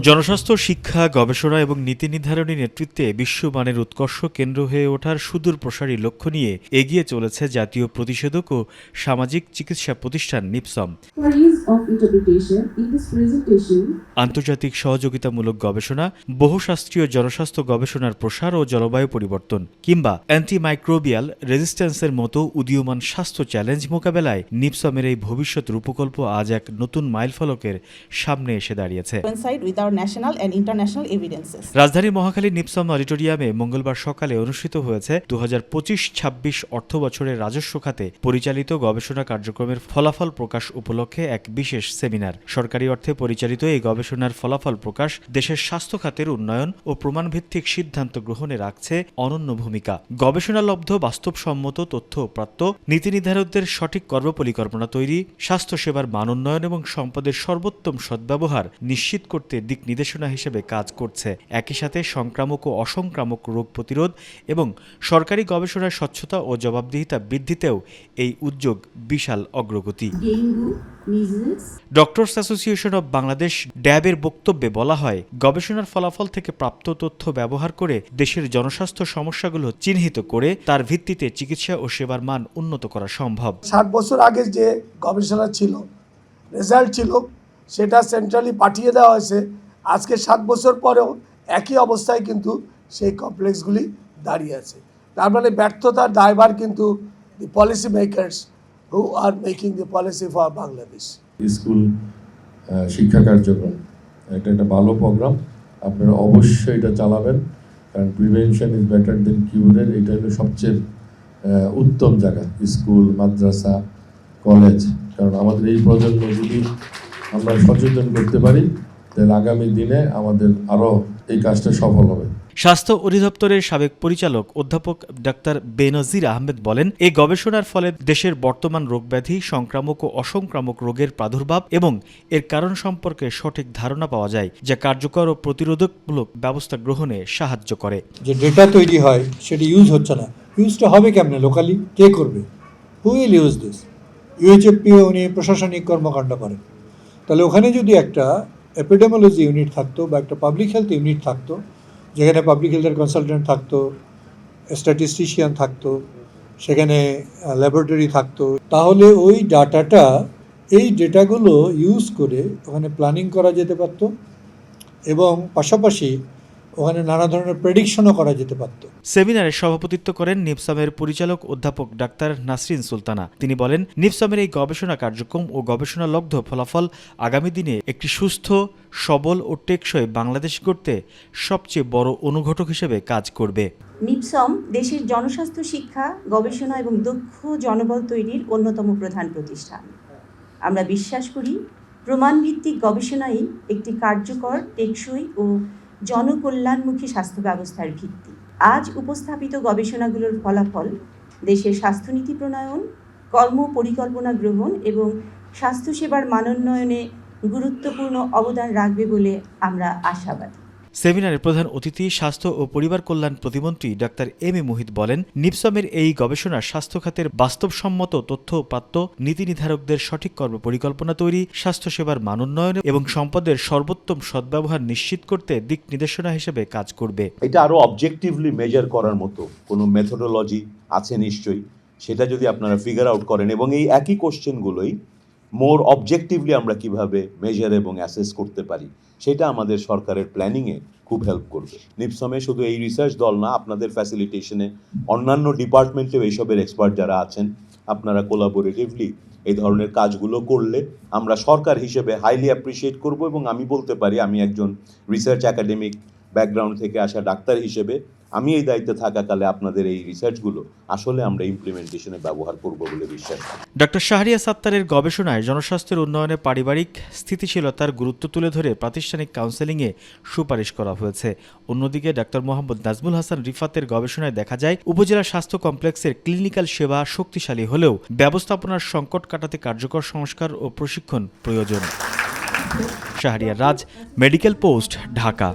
জনস্বাস্থ্য, শিক্ষা, গবেষণা এবং নীতি নির্ধারণী নেতৃত্বে বিশ্বমানের উৎকর্ষ কেন্দ্র হয়ে ওঠার সুদূর প্রসারী লক্ষ্য নিয়ে এগিয়ে চলেছে জাতীয় প্রতিষেধক ও সামাজিক চিকিৎসা প্রতিষ্ঠান নিপসম। আন্তর্জাতিক সহযোগিতামূলক গবেষণা, বহুশাস্ত্রীয় জনস্বাস্থ্য গবেষণার প্রসার ও জলবায়ু পরিবর্তন কিংবা অ্যান্টিমাইক্রোবিয়াল রেজিস্ট্যান্সের মতো উদীয়মান স্বাস্থ্য চ্যালেঞ্জ মোকাবেলায় নিপসমের এই ভবিষ্যৎ রূপকল্প আজ এক নতুন মাইলফলকের সামনে এসে দাঁড়িয়েছে। রাজধানীর মহাখালী নিপসম অডিটোরিয়ামে মঙ্গলবার সকালে অনুষ্ঠিত হয়েছে 2025-26 অর্থ বছরের রাজস্ব খাতে পরিচালিত গবেষণা কার্যক্রমের ফলাফল প্রকাশ উপলক্ষে এক বিশেষ সেমিনার। সরকারি অর্থে পরিচালিত এই গবেষণার ফলাফল প্রকাশ দেশের স্বাস্থ্য খাতের উন্নয়ন ও প্রমাণভিত্তিক সিদ্ধান্ত গ্রহণে রাখছে অনন্য ভূমিকা। গবেষণালব্ধ বাস্তবসম্মত তথ্য প্রাপ্ত, নীতি নির্ধারকদের সঠিক কর্মপরিকল্পনা তৈরি, স্বাস্থ্যসেবার মান উন্নয়ন এবং সম্পদের সর্বোত্তম সদ্ব্যবহার নিশ্চিত করতে দিক নির্দেশনা হিসেবে কাজ করছে। একই সাথে সংক্রামক ও অসংক্রামক রোগ প্রতিরোধ এবং সরকারি গবেষণার স্বচ্ছতা ও জবাবদিহিতা বৃদ্ধিতেও এই উদ্যোগ বিশাল অগ্রগতি। ডক্টরস অ্যাসোসিয়েশন অব বাংলাদেশ ড্যাবের বক্তব্যে বলা হয়, গবেষণার ফলাফল থেকে প্রাপ্ত তথ্য ব্যবহার করে দেশের জনস্বাস্থ্য সমস্যাগুলো চিহ্নিত করে তার ভিত্তিতে চিকিৎসা ও সেবার মান উন্নত করা সম্ভব। 60 বছর আগে যে গবেষণা ছিল, রেজাল্ট ছিল, সেটা সেন্ট্রালি পাঠিয়ে দেওয়া হয়েছে। আজকে 7 বছর পরেও একই অবস্থায় কিন্তু সেই কমপ্লেক্সগুলি দাঁড়িয়ে আছে। তার মানে ব্যর্থতার দায়ভার কিন্তু the policy makers who are making the policy for Bangladesh. School শিক্ষা কার্যক্রম এটা একটা ভালো প্রোগ্রাম, আপনারা অবশ্যই এটা চালাবেন, কারণ প্রিভেনশন ইজ বেটার দেন কিউরের। এটা হলো সবচেয়ে উত্তম জায়গা, স্কুল, মাদ্রাসা, কলেজ। কারণ আমাদের এই প্রজন্ম যদি আমরা সচেতন করতে পারি, তাহলে আগামী দিনে আমাদের আরও এই কাজটা সফল হবে। স্বাস্থ্য অধিদপ্তরের সাবেক পরিচালক অধ্যাপক ডাক্তার বেনজির আহমেদ বলেন, এই গবেষণার ফলে দেশের বর্তমান রোগব্যাধি, সংক্রামক ও অসংক্রামক রোগের প্রাদুর্ভাব এবং এর কারণ সম্পর্কে সঠিক ধারণা পাওয়া যায়, যা কার্যকর ও প্রতিরোধকমূলক ব্যবস্থা গ্রহণে সাহায্য করে। যে ডেটা তৈরি হয় সেটা ইউজ হচ্ছে না, ইউজটা হবে কেমনে, লোকালি কে করবে, হু উইল ইউজ দিস? ইউএইচএফপিও উনি প্রশাসনিক কর্মকাণ্ড করেন, তাহলে ওখানে যদি একটা এপিডেমোলজি ইউনিট থাকতো বা একটা পাবলিক হেলথ ইউনিট থাকতো, যেখানে পাবলিক হেলথের কনসালটেন্ট থাকতো, স্ট্যাটিস্টিশিয়ান থাকতো, সেখানে ল্যাবরেটরি থাকতো, তাহলে ওই ডাটাটা, এই ডেটাগুলো ইউজ করে ওখানে প্ল্যানিং করা যেতে পারতো এবং পাশাপাশি ওখানে নানা ধরনের প্রেডিকশনও করা যেতে পারত। সেমিনারে সভাপতিত্ব করেন নিপসমের পরিচালক অধ্যাপক ডাক্তার নাসরিন সুলতানা। তিনি বলেন, নিপসমের এই গবেষণা কার্যক্রম ও গবেষণালব্ধ ফলাফল আগামী দিনে একটি সুস্থ, সবল ও টেকসই বাংলাদেশ গড়তে সবচেয়ে বড় অনুঘটক হিসেবে কাজ করবে। নিপসম দেশের জনস্বাস্থ্য, শিক্ষা, গবেষণা এবং দক্ষ জনবল তৈরির অন্যতম প্রধান প্রতিষ্ঠান। আমরা বিশ্বাস করি, প্রমাণভিত্তিক গবেষণাই একটি কার্যকর, টেকসই ও জনকল্যাণমুখী স্বাস্থ্য ব্যবস্থার ভিত্তি। আজ উপস্থাপিত গবেষণাগুলোর ফলাফল দেশের স্বাস্থ্যনীতি প্রণয়ন, কর্ম পরিকল্পনা গ্রহণ এবং স্বাস্থ্যসেবার মানোন্নয়নে গুরুত্বপূর্ণ অবদান রাখবে বলে আমরা আশাবাদী। সেমিনারের প্রধান অতিথি স্বাস্থ্য ও পরিবার কল্যাণ প্রতিমন্ত্রী ডাক্তার এম এ মুহিত বলেন, নিপসমের এই গবেষণা স্বাস্থ্য খাতের বাস্তবসম্মত তথ্য প্রাপ্ত, নীতি নির্ধারকদের সঠিক কর্ম পরিকল্পনা তৈরি, স্বাস্থ্যসেবার মান উন্নয়ন এবং সম্পদের সর্বোত্তম সদ্ব্যবহার নিশ্চিত করতে দিক নির্দেশনা হিসেবে কাজ করবে। এটা আরো অবজেক্টিভলি মেজার করার মতো কোনো মেথোডোলজি আছে নিশ্চয়ই, সেটা যদি আপনারা ফিগার আউট করেন এবং এই একই কোশ্চেনগুলোই মোর অবজেক্টিভলি আমরা কিভাবে মেজার এবং অ্যাসেস করতে পারি, সেটা আমাদের সরকারের প্ল্যানিংয়ে খুব হেল্প করবে। নিপসমে শুধু এই রিসার্চ দল না, আপনাদের ফ্যাসিলিটেশনে অন্যান্য ডিপার্টমেন্টেও এইসবের এক্সপার্ট যারা আছেন, আপনারা কোলাবোরেটিভলি এই ধরনের কাজগুলো করলে আমরা সরকার হিসেবে হাইলি অ্যাপ্রিসিয়েট করব। এবং আমি বলতে পারি, আমি একজন রিসার্চ একাডেমিক ব্যাকগ্রাউন্ড থেকে আসা ডাক্তার হিসেবে আমি এই দায়িত্বে থাকাকালে আপনাদের এই রিসার্চগুলো আসলে আমরা ইমপ্লিমেন্টেশনে ব্যবহার করব বলে বিশ্বাস করি। ডক্টর শাহরিয়া সাত্তারের গবেষণায় জনস্বাস্থ্যের উন্নয়নে পারিবারিক স্থিতিশীলতার গুরুত্ব তুলে ধরে প্রাতিষ্ঠানিক কাউন্সেলিংয়ে সুপারিশ করা হয়েছে। অন্যদিকে ডাক্তার মোহাম্মদ নাজমুল হাসান রিফাতের গবেষণায় দেখা যায়, উপজেলা স্বাস্থ্য কমপ্লেক্সের ক্লিনিক্যাল সেবা শক্তিশালী হলেও ব্যবস্থাপনার সংকট কাটাতে কার্যকর সংস্কার ও প্রশিক্ষণ প্রয়োজন। শাহরিয়ার রাজ, মেডিকেল পোস্ট, ঢাকা।